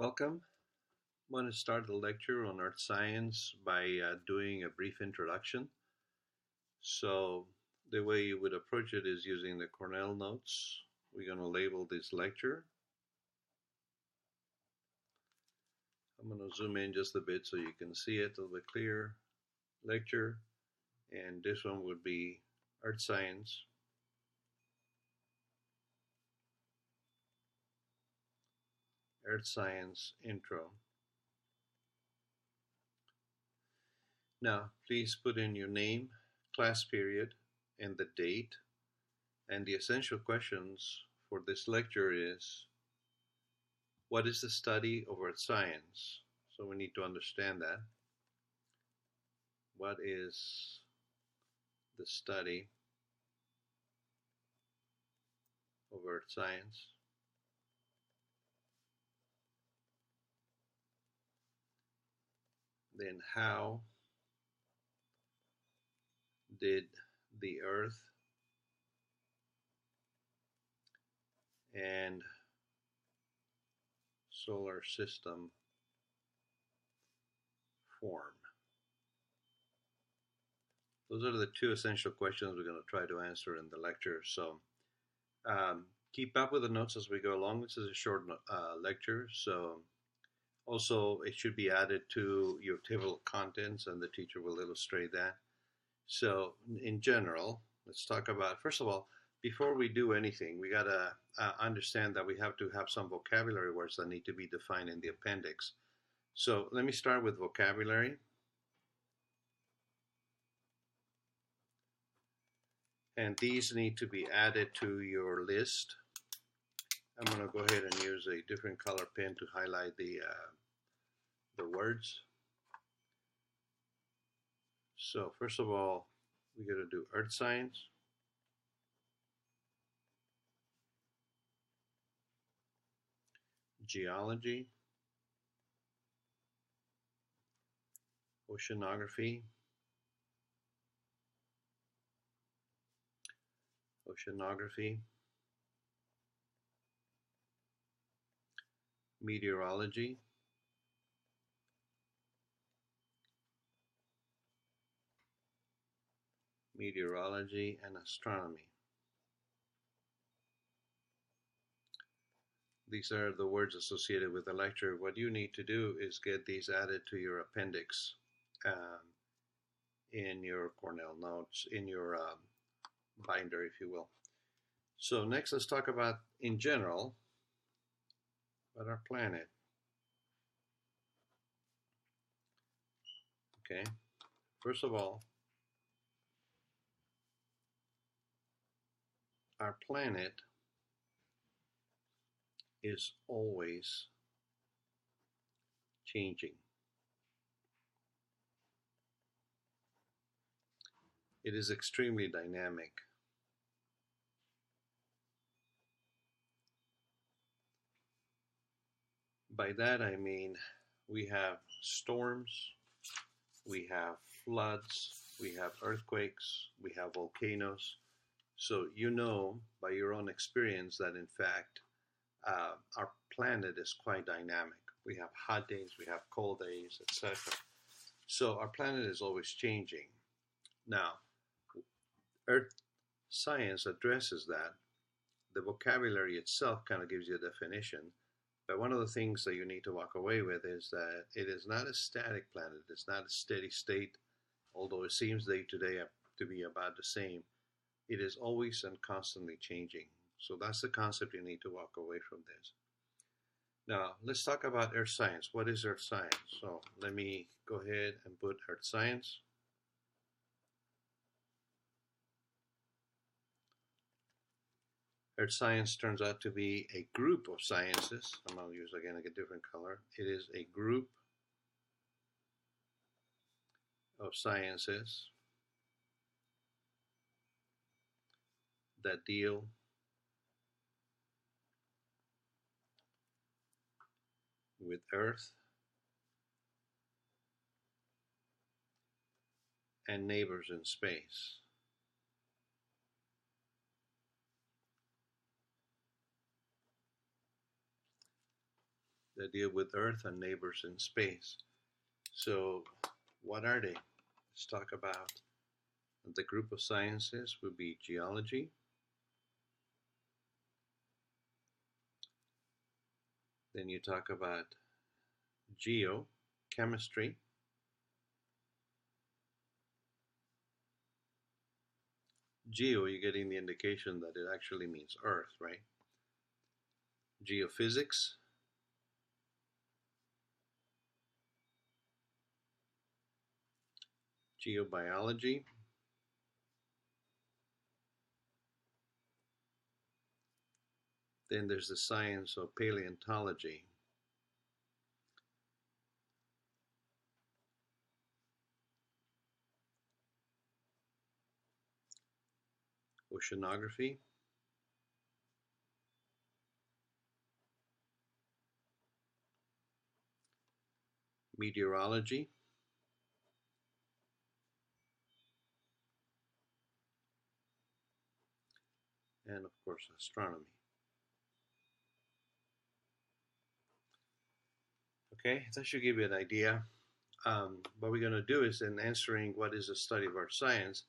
Welcome. I'm going to start the lecture on earth science by doing a brief introduction. So, the way you would approach it is using the Cornell notes. We're going to label this lecture. I'm going to zoom in just a bit so you can see it a little bit clearer. Lecture, and this one would be earth science. Earth science intro. Now, please put in your name, class period, and the date. And the essential questions for this lecture is, what is the study of earth science? So we need to understand that. What is the study of earth science? Then how did the earth and solar system form? Those are the two essential questions we're going to try to answer in the lecture. So keep up with the notes as we go along. This is a short lecture, so also it should be added to your table of contents, and the teacher will illustrate that. So in general, let's talk about, first of all, before we do anything, we got to understand that we have to have some vocabulary words that need to be defined in the appendix. So let me start with vocabulary. And these need to be added to your list. I'm going to go ahead and use a different color pen to highlight the words. So first of all, we got to do earth science. Geology. Oceanography. Meteorology. And astronomy. These are the words associated with the lecture. What you need to do is get these added to your appendix in your Cornell notes, in your binder, if you will. So next, let's talk about, in general, about our planet. Okay, first of all, our planet is always changing. It is extremely dynamic. By that I mean we have storms, we have floods, we have earthquakes, we have volcanoes. So you know by your own experience that in fact our planet is quite dynamic. We have hot days, we have cold days, etc. So our planet is always changing. Now, earth science addresses that. The vocabulary itself kind of gives you a definition. But one of the things that you need to walk away with is that it is not a static planet. It's not a steady state, although it seems day to day to be about the same. It is always and constantly changing. So that's the concept you need to walk away from this. Now, let's talk about earth science. What is earth science? So let me go ahead and put earth science. Earth science turns out to be a group of sciences. I'm going to use again a different color. It is a group of sciences that deal with Earth and neighbors in space. that deal with Earth and neighbors in space. So, what are they? Let's talk about the group of sciences would be geology, then you talk about geochemistry, geo, you're getting the indication that it actually means Earth, right? Geophysics, geobiology, then there's the science of paleontology, oceanography, meteorology, and of course astronomy. Okay, that should give you an idea. What we're going to do is, in answering what is the study of our science,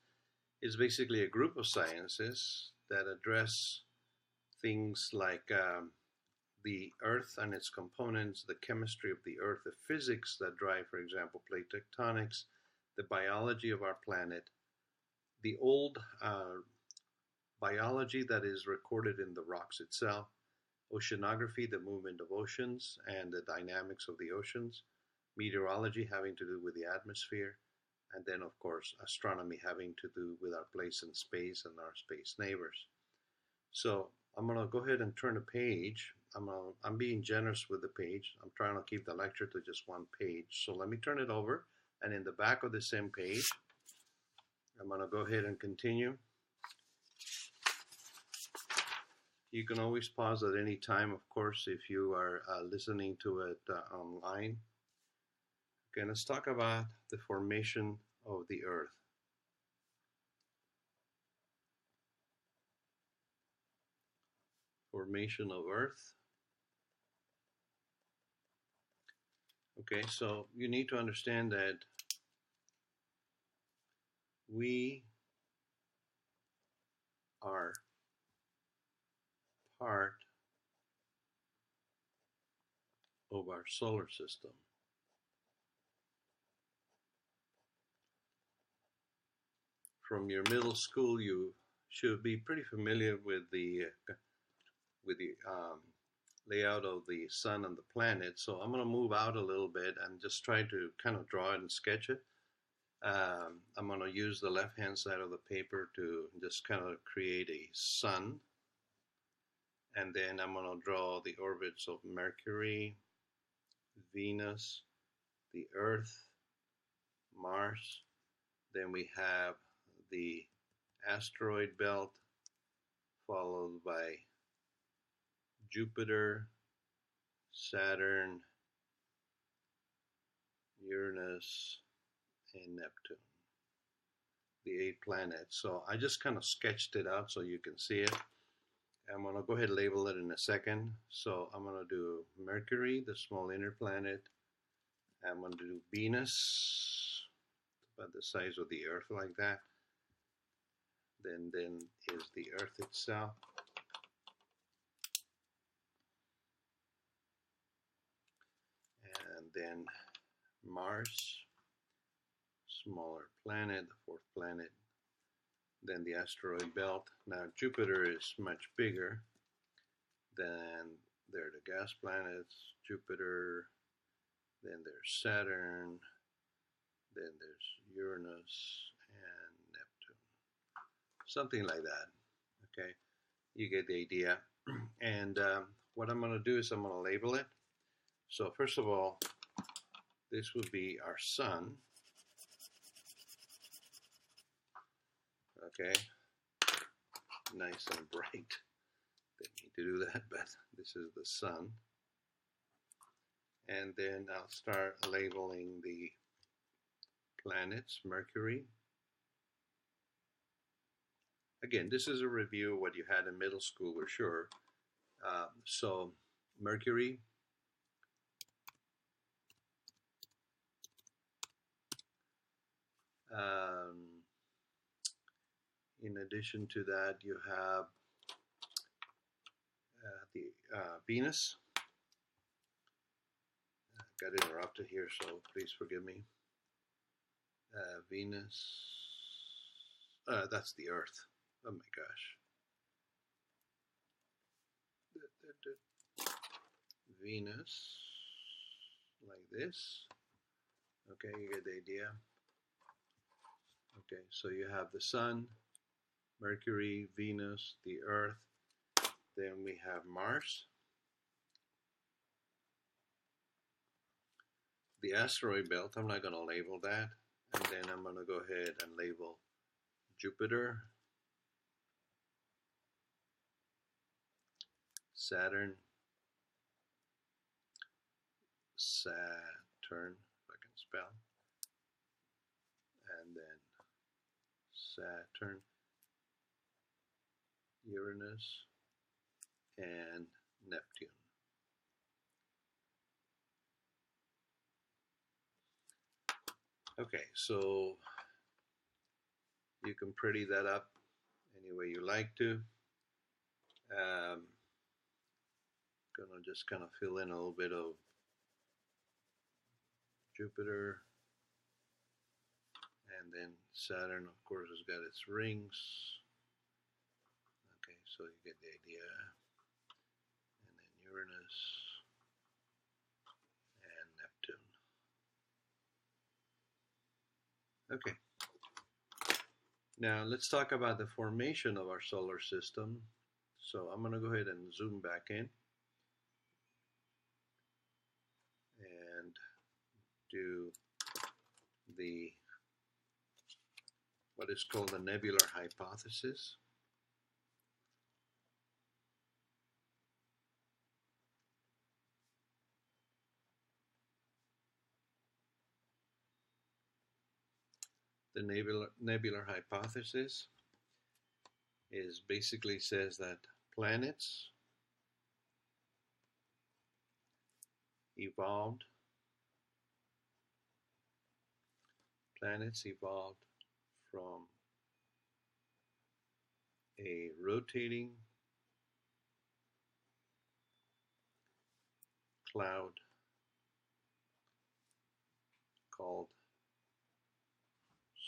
is basically a group of sciences that address things like the Earth and its components, the chemistry of the Earth, the physics that drive, for example, plate tectonics, the biology of our planet, the old biology that is recorded in the rocks itself, oceanography, the movement of oceans and the dynamics of the oceans, meteorology having to do with the atmosphere, and then, of course, astronomy having to do with our place in space and our space neighbors. So I'm going to go ahead and turn the page. I'm being generous with the page. I'm trying to keep the lecture to just one page. So let me turn it over. And in the back of the same page, I'm going to go ahead and continue. You can always pause at any time, of course, if you are listening to it online. Okay, let's talk about the formation of the Earth. Formation of Earth. Okay, so you need to understand that we are part of our solar system. From your middle school, you should be pretty familiar with the layout of the sun and the planet. So I'm going to move out a little bit and just try to kind of draw it and sketch it. I'm going to use the left-hand side of the paper to just kind of create a sun. And then I'm going to draw the orbits of Mercury, Venus, the Earth, Mars. Then we have the asteroid belt, followed by Jupiter, Saturn, Uranus, and Neptune, the 8 planets. So I just kind of sketched it out so you can see it. I'm going to go ahead and label it in a second. So I'm going to do Mercury, the small inner planet. I'm going to do Venus, about the size of the Earth, like that. Then is the Earth itself. And then Mars, smaller planet, the 4th planet. Then the asteroid belt. Now Jupiter is much bigger. Then there are the gas planets, Jupiter. Then there's Saturn. Then there's Uranus and Neptune. Something like that. Okay, you get the idea. And what I'm going to do is I'm going to label it. So first of all, this would be our sun. Okay, nice and bright. Didn't need to do that, but this is the sun. And then I'll start labeling the planets. Mercury. Again, this is a review of what you had in middle school, we're sure. So Mercury, Um, in addition to that, you have the Venus. Got interrupted here, so please forgive me. Venus. That's the Earth. Oh my gosh. Venus, like this. Okay, you get the idea. Okay, so you have the Sun, Mercury, Venus, the Earth. Then we have Mars. The asteroid belt, I'm not going to label that. And then I'm going to go ahead and label Jupiter, Saturn, if I can spell, and then Saturn, Uranus, and Neptune. Okay, so you can pretty that up any way you like to. Gonna just kind of fill in a little bit of Jupiter, and then Saturn, of course, has got its rings. Okay, so you get the idea. And then Uranus and Neptune. Okay. Now let's talk about the formation of our solar system. So I'm going to go ahead and zoom back in and do what is called the nebular hypothesis. The nebular hypothesis basically says that planets evolved from a rotating cloud called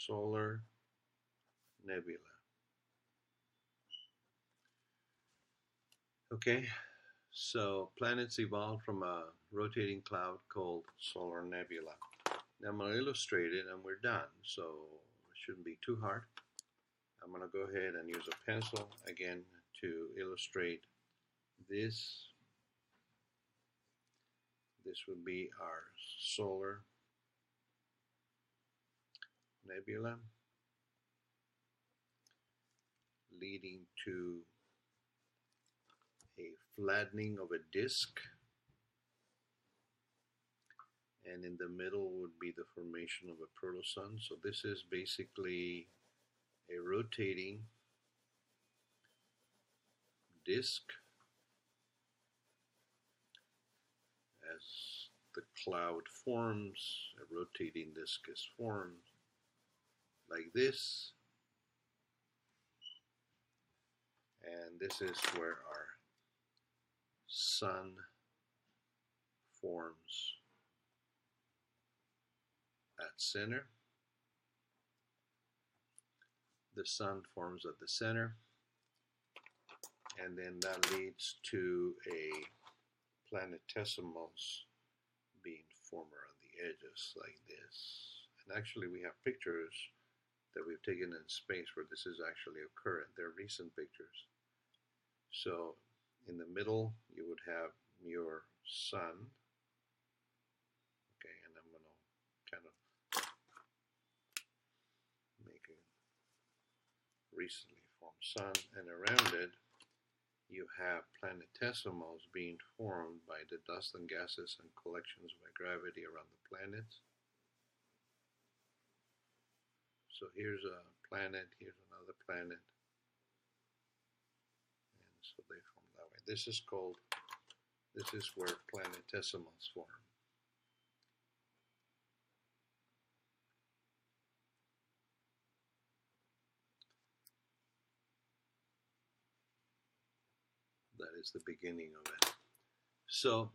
solar nebula. Okay, so planets evolved from a rotating cloud called solar nebula. Now I'm going to illustrate it and we're done, so it shouldn't be too hard. I'm going to go ahead and use a pencil again to illustrate this. This would be our solar nebula, leading to a flattening of a disk, and in the middle would be the formation of a protosun. So this is basically a rotating disk. As the cloud forms, a rotating disk is formed like this, and this is where our sun forms at center. The sun forms at the center, and then that leads to a planetesimals being formed around the edges like this. And actually we have pictures that we've taken in space where this is actually occurring. They're recent pictures. So in the middle you would have your sun. Okay, and I'm going to kind of make a recently formed sun, and around it you have planetesimals being formed by the dust and gases and collections by gravity around the planets. So here's a planet, here's another planet, and so they form that way. This is where planetesimals form. is the beginning of it. So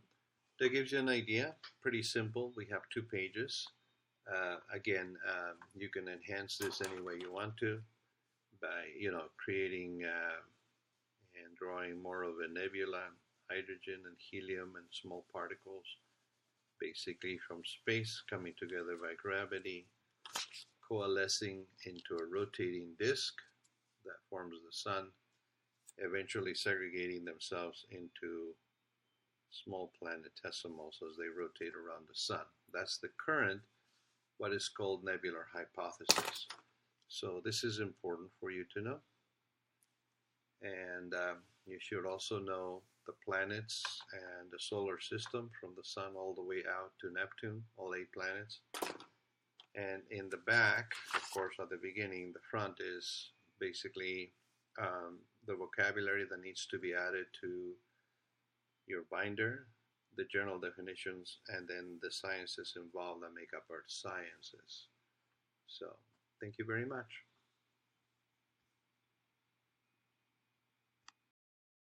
that gives you an idea. Pretty simple. We have 2 pages. Again, you can enhance this any way you want to by creating and drawing more of a nebula, hydrogen and helium and small particles, basically from space, coming together by gravity, coalescing into a rotating disk that forms the sun, eventually segregating themselves into small planetesimals as they rotate around the sun. That's the current, what is called nebular hypothesis. So this is important for you to know. And you should also know the planets and the solar system from the sun all the way out to Neptune, all 8 planets. And in the back, of course, at the beginning, the front is basically the vocabulary that needs to be added to your binder, the general definitions, and then the sciences involved that make up Earth sciences. So, thank you very much.